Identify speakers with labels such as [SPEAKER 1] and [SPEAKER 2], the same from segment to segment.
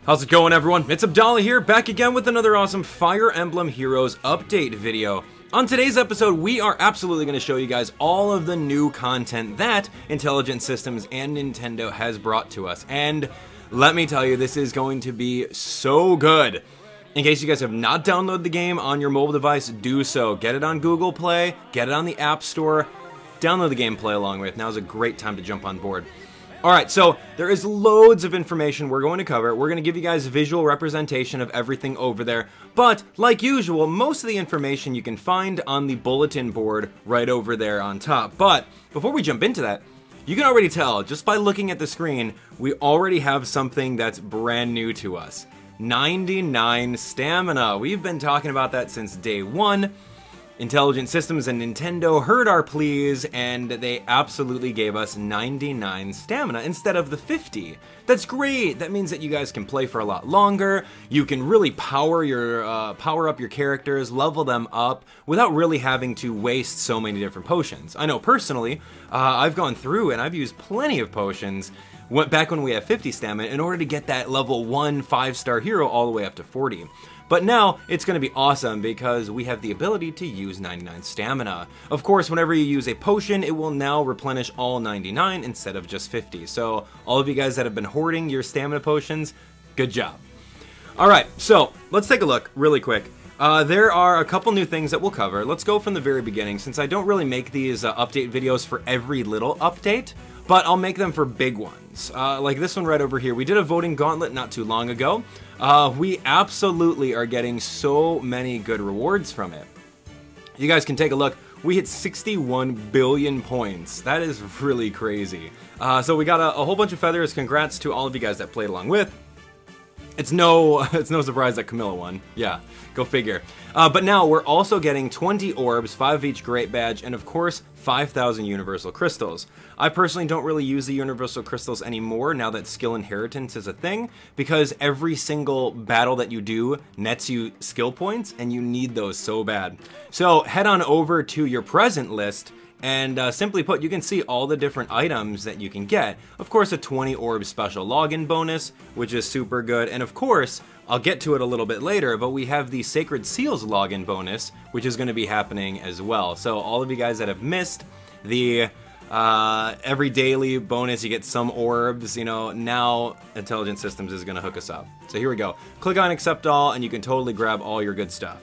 [SPEAKER 1] How's it going, everyone? It's Abdallah here, back again with another awesome Fire Emblem Heroes update video. On today's episode, we are absolutely going to show you guys all of the new content that Intelligent Systems and Nintendo has brought to us. And let me tell you, this is going to be so good. In case you guys have not downloaded the game on your mobile device, do so. Get it on Google Play, get it on the App Store, download the game, play along with. Now's a great time to jump on board. Alright, so there is loads of information we're going to cover. We're going to give you guys a visual representation of everything over there. But, like usual, most of the information you can find on the bulletin board right over there on top. But, before we jump into that, you can already tell, just by looking at the screen, we already have something that's brand new to us. 99 stamina. We've been talking about that since day one. Intelligent Systems and Nintendo heard our pleas, and they absolutely gave us 99 stamina instead of the 50. That's great. That means that you guys can play for a lot longer. You can really power up your characters, level them up, without really having to waste so many different potions. I know personally, I've gone through and I've used plenty of potions back when we had 50 stamina in order to get that level 1 5-star hero all the way up to 40. But now, it's going to be awesome because we have the ability to use 99 stamina. Of course, whenever you use a potion, it will now replenish all 99 instead of just 50. So, all of you guys that have been hoarding your stamina potions, good job. Alright, so, let's take a look really quick. There are a couple new things that we'll cover. Let's go from the very beginning, since I don't really make these update videos for every little update, but I'll make them for big ones. Like this one right over here. We did a voting gauntlet not too long ago. We absolutely are getting so many good rewards from it. You guys can take a look. We hit 61 billion points. That is really crazy. So we got a whole bunch of feathers. Congrats to all of you guys that played along with. It's no surprise that Camilla won. Yeah, go figure. But now we're also getting 20 orbs, 5 of each great badge, and of course 5,000 universal crystals. I personally don't really use the universal crystals anymore now that skill inheritance is a thing, because every single battle that you do nets you skill points, and you need those so bad. So head on over to your present list, and simply put, you can see all the different items that you can get. Of course, a 20 orb special login bonus, which is super good. And of course, I'll get to it a little bit later, but we have the Sacred Seals login bonus, which is going to be happening as well. So all of you guys that have missed the every daily bonus, you get some orbs, you know, now Intelligent Systems is going to hook us up. So here we go. Click on Accept All, and you can totally grab all your good stuff.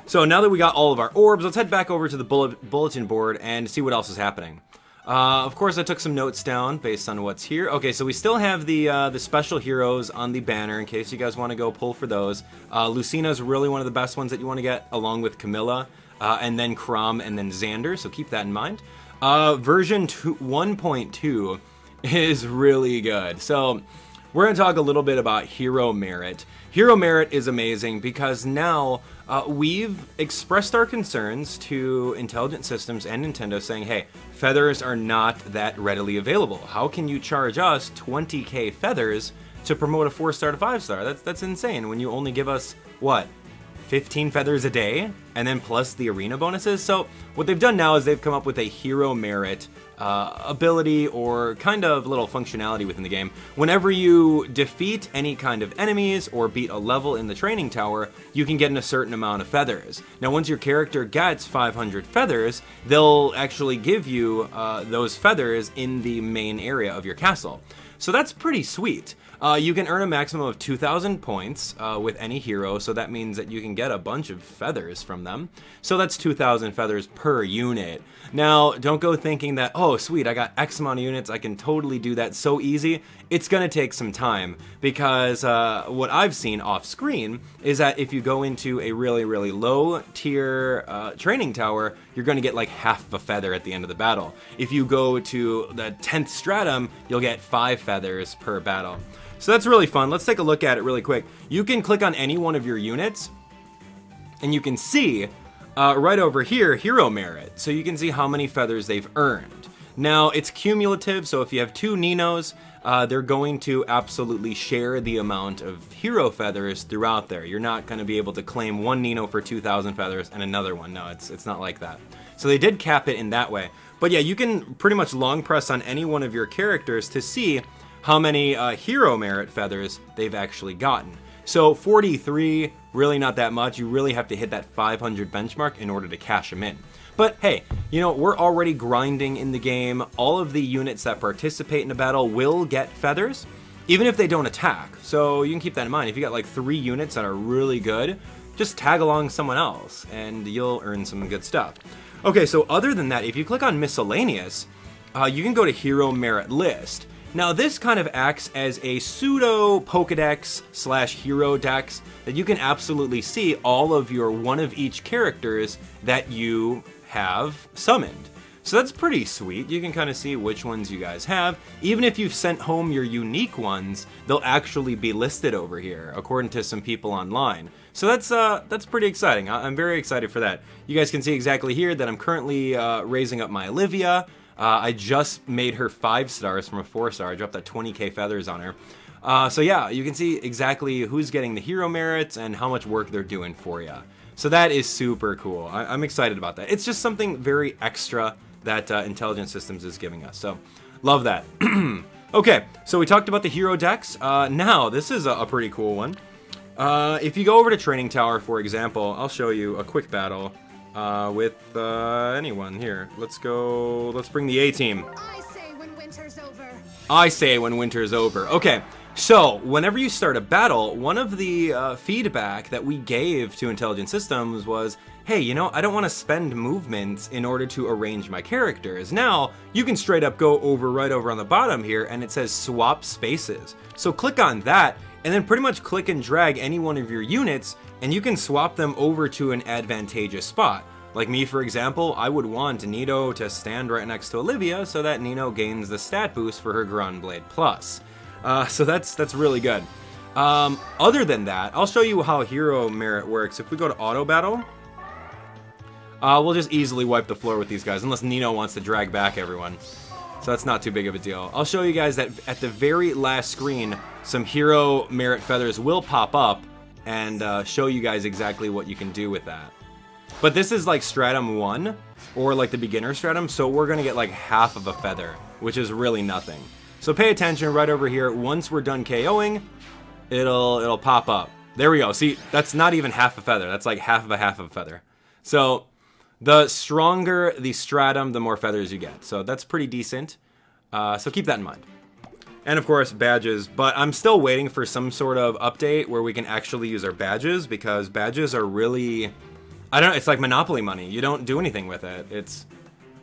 [SPEAKER 1] So now that we got all of our orbs, let's head back over to the bulletin board and see what else is happening. Of course, I took some notes down based on what's here. Okay, so we still have the special heroes on the banner in case you guys want to go pull for those. Lucina's really one of the best ones that you want to get, along with Camilla, and then Chrom, and then Xander, so keep that in mind. Version 1.2 is really good. So we're going to talk a little bit about Hero Merit. Hero Merit is amazing because now we've expressed our concerns to Intelligent Systems and Nintendo saying, hey, feathers are not that readily available. How can you charge us 20k feathers to promote a 4-star to 5-star? That's insane when you only give us, what, 15 feathers a day, and then plus the arena bonuses? So what they've done now is they've come up with a Hero Merit ability or kind of little functionality within the game. Whenever you defeat any kind of enemies or beat a level in the training tower, you can get a certain amount of feathers. Now once your character gets 500 feathers, they'll actually give you those feathers in the main area of your castle. So that's pretty sweet. You can earn a maximum of 2,000 points with any hero, so that means that you can get a bunch of feathers from them. So that's 2,000 feathers per unit. Now, don't go thinking that, oh sweet, I got X amount of units, I can totally do that so easy. It's gonna take some time, because what I've seen off screen is that if you go into a really, really low tier training tower, you're gonna get like half of a feather at the end of the battle. If you go to the 10th stratum, you'll get 5 feathers per battle. So that's really fun. Let's take a look at it really quick. You can click on any one of your units, and you can see right over here, Hero Merit. So you can see how many feathers they've earned. Now, it's cumulative, so if you have 2 Ninos, they're going to absolutely share the amount of hero feathers throughout there. You're not going to be able to claim one Nino for 2,000 feathers and another one. No, it's not like that. So they did cap it in that way. But yeah, you can pretty much long press on any one of your characters to see how many hero merit feathers they've actually gotten. So 43, really not that much. You really have to hit that 500 benchmark in order to cash them in. But hey, you know, we're already grinding in the game. All of the units that participate in a battle will get feathers, even if they don't attack. So you can keep that in mind. If you got like 3 units that are really good, just tag along someone else and you'll earn some good stuff. Okay, so other than that, if you click on miscellaneous, you can go to hero merit list. Now this kind of acts as a pseudo Pokedex / hero dex that you can absolutely see all of your one of each characters that you have summoned. So that's pretty sweet. You can kind of see which ones you guys have. Even if you've sent home your unique ones, they'll actually be listed over here, according to some people online. So that's pretty exciting. I'm very excited for that. You guys can see exactly here that I'm currently raising up my Olivia. I just made her 5 stars from a 4-star. I dropped that 20k feathers on her. So yeah, you can see exactly who's getting the hero merits and how much work they're doing for you. So that is super cool. I'm excited about that. It's just something very extra that Intelligent Systems is giving us. So love that. Okay, so we talked about the hero decks. Now, this is a pretty cool one. If you go over to Training Tower, for example, I'll show you a quick battle with anyone here. Let's bring the A-team.
[SPEAKER 2] I say when winter's over.
[SPEAKER 1] I say when winter's over. Okay, so whenever you start a battle, one of the feedback that we gave to Intelligent Systems was, hey, you know, I don't want to spend movements in order to arrange my characters. Now, you can straight up go right over on the bottom here, and it says swap spaces. So click on that, and then pretty much click and drag any one of your units, and you can swap them over to an advantageous spot. Like me, for example, I would want Nino to stand right next to Olivia so that Nino gains the stat boost for her Grunblade Plus. So that's really good. Other than that, I'll show you how hero merit works. If we go to auto battle, we'll just easily wipe the floor with these guys, unless Nino wants to drag back everyone. So that's not too big of a deal. I'll show you guys that at the very last screen, some hero merit feathers will pop up and show you guys exactly what you can do with that. But this is like Stratum 1, or like the beginner Stratum, so we're gonna get like half of a feather, which is really nothing. So pay attention right over here. Once we're done KOing, it'll pop up. There we go. See, that's not even half a feather. That's like half of a feather. So the stronger the stratum, the more feathers you get. So that's pretty decent. So keep that in mind. And of course, badges. But I'm still waiting for some sort of update where we can actually use our badges, because badges are really, I don't know, it's like Monopoly money. You don't do anything with it. It's,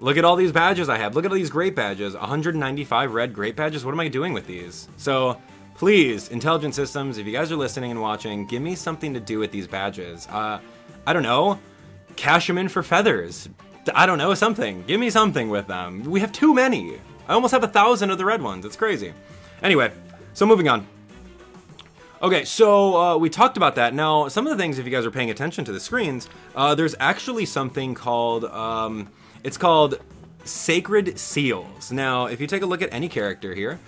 [SPEAKER 1] look at all these badges I have. Look at all these great badges. 195 red great badges. What am I doing with these? So please, Intelligent Systems, if you guys are listening and watching, give me something to do with these badges. I don't know. Cash them in for feathers. I don't know, something. Give me something with them. We have too many. I almost have 1,000 of the red ones. It's crazy. Anyway, so moving on. Okay, so we talked about that. Now, some of the things, if you guys are paying attention to the screens, there's actually something called, it's called Sacred Seals. Now, if you take a look at any character here,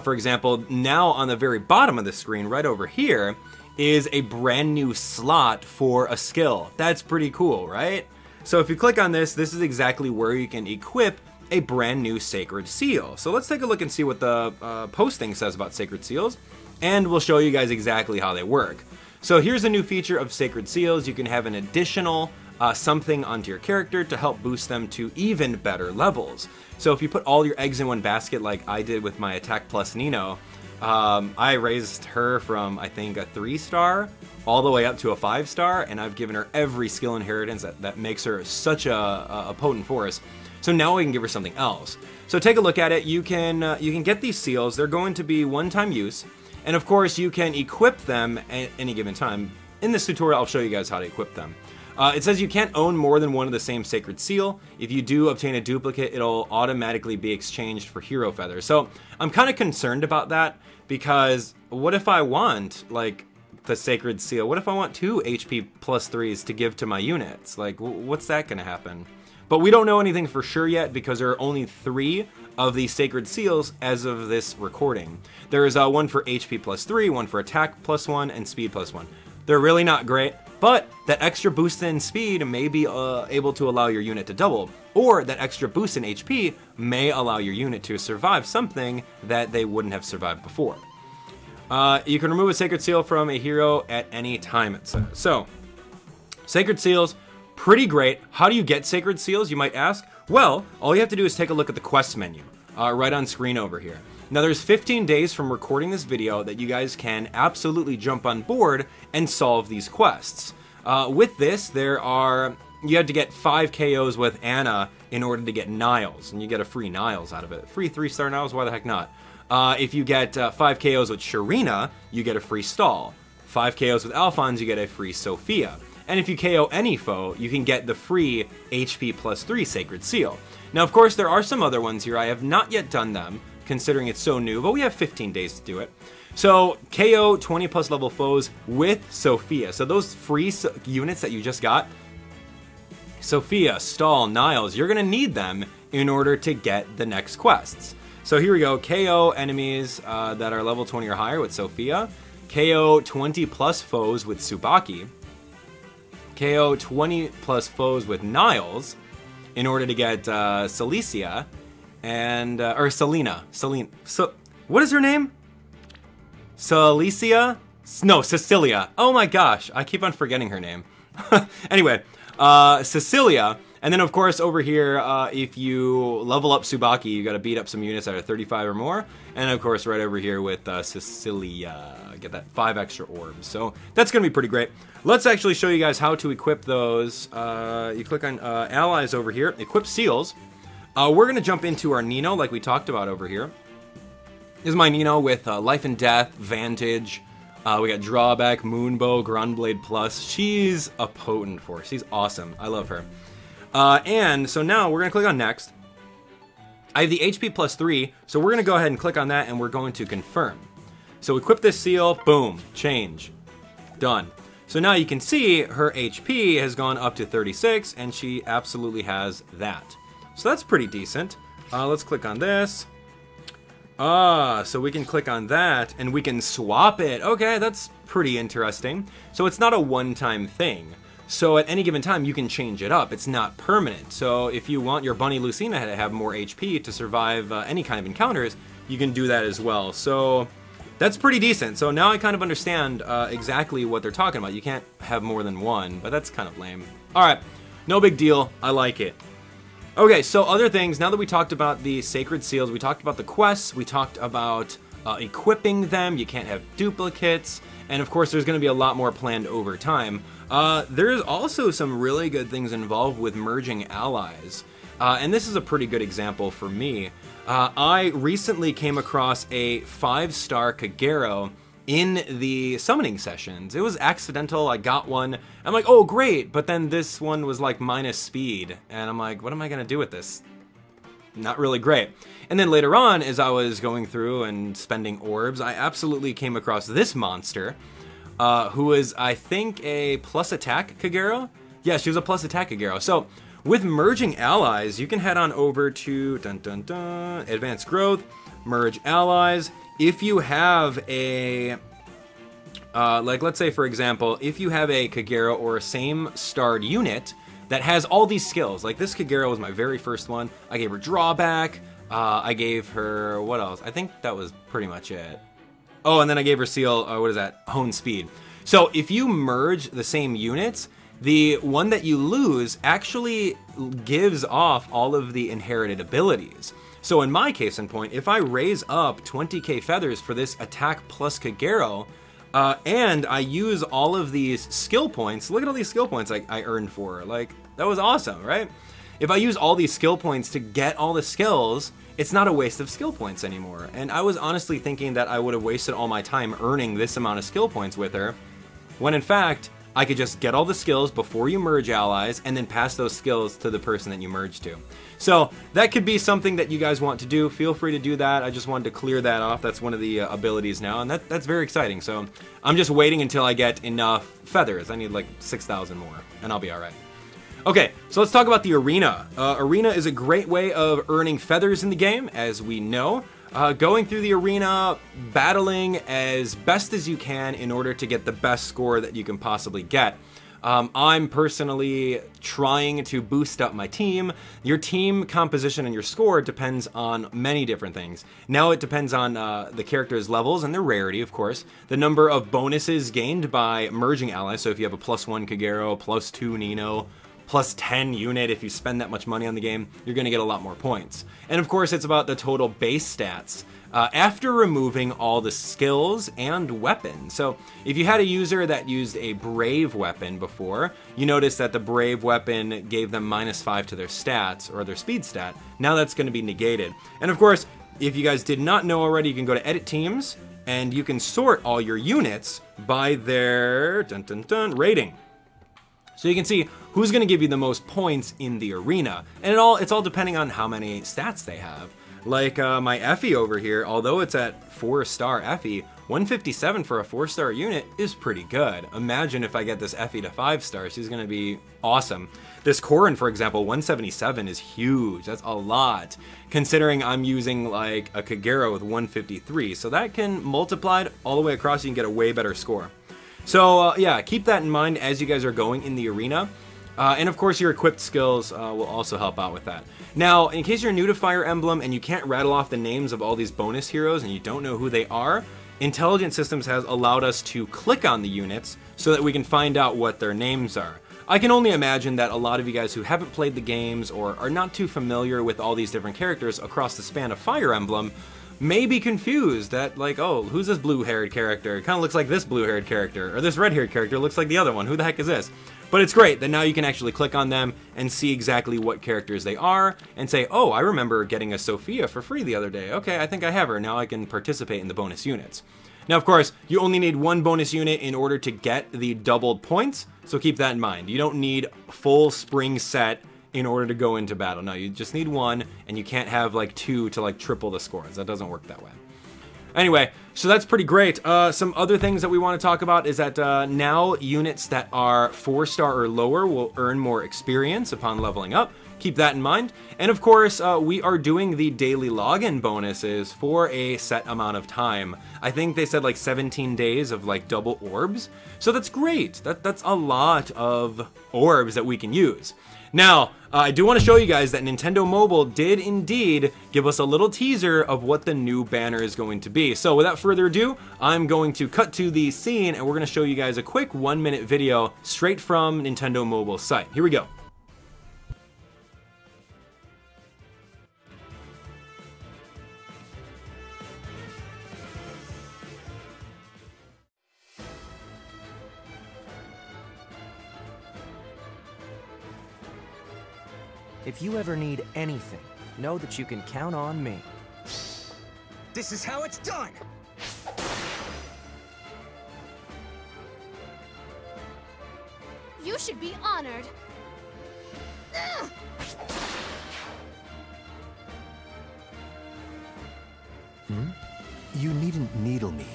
[SPEAKER 1] for example, now on the very bottom of the screen, right over here, is a brand new slot for a skill. That's pretty cool, right? So if you click on this, this is exactly where you can equip a brand new Sacred Seal. So let's take a look and see what the posting says about Sacred Seals, and we'll show you guys exactly how they work. So here's a new feature of Sacred Seals. You can have an additional something onto your character to help boost them to even better levels. So if you put all your eggs in one basket like I did with my Attack Plus Nino, I raised her from, I think, a 3-star all the way up to a 5-star, and I've given her every skill inheritance that makes her such a potent force. So now we can give her something else. So take a look at it. You can get these seals. They're going to be one-time use, and of course you can equip them at any given time. In this tutorial, I'll show you guys how to equip them. It says you can't own more than one of the same Sacred Seal. If you do obtain a duplicate, it'll automatically be exchanged for hero feathers. So I'm kind of concerned about that, because what if I want, like, the Sacred Seal? What if I want 2 HP plus 3s to give to my units? Like, what's that going to happen? But we don't know anything for sure yet, because there are only 3 of these Sacred Seals as of this recording. There is one for HP plus 3, one for Attack plus 1, and Speed plus 1. They're really not great. but that extra boost in speed may be able to allow your unit to double, or that extra boost in HP may allow your unit to survive something that they wouldn't have survived before. You can remove a Sacred Seal from a hero at any time, it says. So, Sacred Seals, pretty great. How do you get Sacred Seals, you might ask? Well, all you have to do is take a look at the quest menu, right on screen over here. Now, there's 15 days from recording this video that you guys can absolutely jump on board and solve these quests. With this, you have to get 5 KOs with Anna in order to get Niles, and you get a free Niles out of it. Free 3-star Niles, why the heck not? If you get 5 KOs with Sharina, you get a free Stall. 5 KOs with Alphonse, you get a free Sophia. And if you KO any foe, you can get the free HP plus 3 Sacred Seal. Now, of course, there are some other ones here. I have not yet done them, considering it's so new, but we have 15 days to do it. So, KO 20 plus level foes with Sophia. So those free units that you just got, Sophia, Stall, Niles, you're going to need them in order to get the next quests. So here we go, KO enemies that are level 20 or higher with Sophia, KO 20 plus foes with Tsubaki, KO 20 plus foes with Niles in order to get Celicia, and, or Selena. So, what is her name? Celicia? No, Cecilia. Oh my gosh, I keep on forgetting her name. Anyway, Cecilia, and then of course over here, if you level up Tsubaki, you gotta beat up some units that are 35 or more, and of course right over here with Cecilia, get that 5 extra orbs. So that's gonna be pretty great. Let's actually show you guys how to equip those. You click on allies over here, equip seals. We're gonna jump into our Nino like we talked about over here. This is my Nino with Life and Death, Vantage. We got Drawback, Moonbow, Grundblade Plus. She's a potent force. She's awesome. I love her. And so now we're going to click on Next. I have the HP plus 3, so we're going to go ahead and click on that, and we're going to confirm. So equip this seal, boom, change. Done. So now you can see her HP has gone up to 36, and she absolutely has that. So that's pretty decent. Let's click on this. So we can click on that and we can swap it. Okay, that's pretty interesting. So it's not a one-time thing. So at any given time, you can change it up. It's not permanent. So if you want your bunny Lucina to have more HP to survive any kind of encounters, you can do that as well. So that's pretty decent. So now I kind of understand exactly what they're talking about. You can't have more than one, but that's kind of lame. All right, no big deal. I like it. Okay, so other things, now that we talked about the Sacred Seals, we talked about the quests, we talked about equipping them, you can't have duplicates, and of course there's going to be a lot more planned over time. There's also some really good things involved with merging allies, and this is a pretty good example for me. I recently came across a 5-star Kagero in the summoning sessions. It was accidental, I got one. I'm like, oh great, but then this one was like minus speed, and I'm like, what am I gonna do with this? Not really great. And then later on, as I was going through and spending orbs, I absolutely came across this monster, who was, I think, a plus attack Kagero? Yeah, she was a plus attack Kagero. So, with merging allies, you can head on over to Advanced Growth, Merge Allies. If you have a, like let's say for example, if you have a Kagero or a same starred unit that has all these skills, like this Kagero was my very first one, I gave her Drawback, I gave her, what else? I think that was pretty much it. Oh, and then I gave her Seal, what is that? Hone Speed. So if you merge the same units, the one that you lose actually gives off all of the inherited abilities. So in my case in point, if I raise up 20k feathers for this attack plus Kagero, and I use all of these skill points, look at all these skill points I earned for her. Like, that was awesome, right? If I use all these skill points to get all the skills, it's not a waste of skill points anymore. And I was honestly thinking that I would have wasted all my time earning this amount of skill points with her, when in fact, I could just get all the skills before you merge allies and then pass those skills to the person that you merge to. So that could be something that you guys want to do. Feel free to do that. I just wanted to clear that off. That's one of the abilities now, and that's very exciting. So I'm just waiting until I get enough feathers. I need like 6,000 more, and I'll be all right. Okay, so let's talk about the arena. Arena is a great way of earning feathers in the game, as we know. Going through the arena, battling as best as you can in order to get the best score that you can possibly get. I'm personally trying to boost up my team. Your team composition and your score depends on many different things. Now it depends on the character's levels and their rarity, of course. The number of bonuses gained by merging allies, so if you have a +1 Kagero, +2 Nino, +10 unit, if you spend that much money on the game, you're going to get a lot more points. And of course, it's about the total base stats after removing all the skills and weapons. So if you had a user that used a brave weapon before, you notice that the brave weapon gave them -5 to their stats, or their speed stat. Now that's going to be negated. And of course, if you guys did not know already, you can go to Edit Teams, and you can sort all your units by their rating. So you can see who's going to give you the most points in the arena. And it's all depending on how many stats they have. Like my Effie over here, although it's at 4-star Effie, 157 for a 4-star unit is pretty good. Imagine if I get this Effie to 5 stars, she's going to be awesome. This Corrin, for example, 177 is huge. That's a lot, considering I'm using like a Kagero with 153. So that can multiply it all the way across, you can get a way better score. So yeah, keep that in mind as you guys are going in the arena. And of course your equipped skills will also help out with that. Now, in case you're new to Fire Emblem and you can't rattle off the names of all these bonus heroes and you don't know who they are, Intelligent Systems has allowed us to click on the units so that we can find out what their names are. I can only imagine that a lot of you guys who haven't played the games or are not too familiar with all these different characters across the span of Fire Emblem may be confused that, like, oh, who's this blue-haired character? It kind of looks like this blue-haired character, or this red-haired character looks like the other one. Who the heck is this? But it's great that now you can actually click on them and see exactly what characters they are and say, oh, I remember getting a Sophia for free the other day. Okay, I think I have her. Now I can participate in the bonus units. Now, of course, you only need one bonus unit in order to get the doubled points, so keep that in mind. You don't need full spring set in order to go into battle. No, you just need one, and you can't have like 2 to like triple the scores. That doesn't work that way. Anyway, so that's pretty great. Some other things that we want to talk about is that now units that are 4-star or lower will earn more experience upon leveling up. Keep that in mind. And of course, we are doing the daily login bonuses for a set amount of time. I think they said like 17 days of like double orbs. So that's great. That's a lot of orbs that we can use. Now, I do want to show you guys that Nintendo Mobile did indeed give us a little teaser of what the new banner is going to be. So without further ado, I'm going to cut to the scene and we're going to show you guys a quick 1-minute video straight from Nintendo Mobile's site. Here we go.
[SPEAKER 3] If you ever need anything, know that you can count on me.
[SPEAKER 4] This is how it's done!
[SPEAKER 2] You should be honored. Ugh!
[SPEAKER 3] You needn't needle me.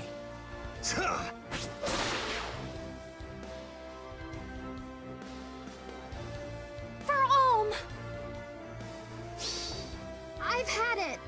[SPEAKER 2] I've had it.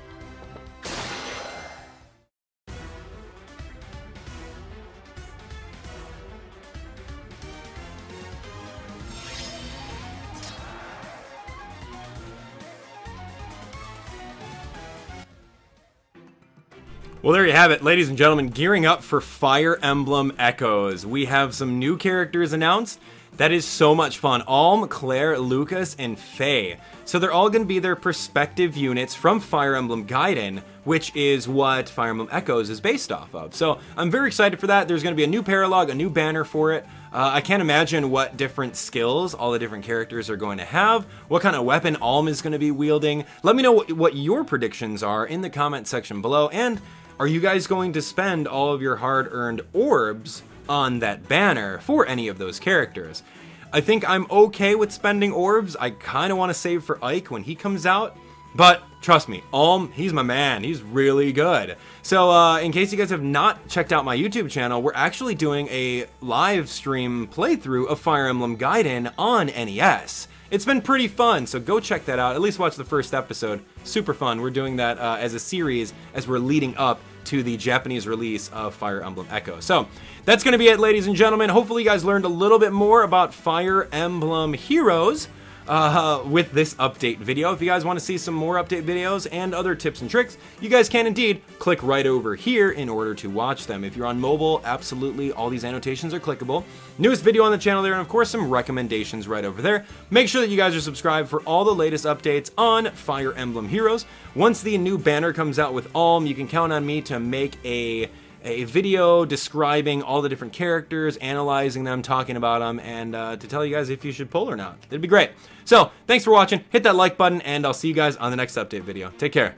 [SPEAKER 1] Well, there you have it, ladies and gentlemen, gearing up for Fire Emblem Echoes. We have some new characters announced. That is so much fun. Alm, Claire, Lucas, and Faye. So they're all going to be their perspective units from Fire Emblem Gaiden, which is what Fire Emblem Echoes is based off of. So I'm very excited for that. There's going to be a new paralog, a new banner for it. I can't imagine what different skills all the different characters are going to have, what kind of weapon Alm is going to be wielding. Let me know what your predictions are in the comment section below, and are you guys going to spend all of your hard-earned orbs on that banner for any of those characters? I think I'm okay with spending orbs. I kind of want to save for Ike when he comes out, but trust me, Alm, he's my man. He's really good. So in case you guys have not checked out my YouTube channel, we're actually doing a live stream playthrough of Fire Emblem Gaiden on NES. It's been pretty fun, so go check that out. At least watch the first episode. Super fun. We're doing that as a series as we're leading up to the Japanese release of Fire Emblem Echo. So that's going to be it, ladies and gentlemen. Hopefully you guys learned a little bit more about Fire Emblem Heroes with this update video. If you guys want to see some more update videos and other tips and tricks, you guys can indeed click right over here in order to watch them. If you're on mobile, absolutely all these annotations are clickable. Newest video on the channel there, and of course some recommendations right over there. Make sure that you guys are subscribed for all the latest updates on Fire Emblem Heroes. Once the new banner comes out with Alm, you can count on me to make a video describing all the different characters, analyzing them, talking about them, and to tell you guys if you should pull or not. It'd be great. So, thanks for watching. Hit that like button, and I'll see you guys on the next update video. Take care.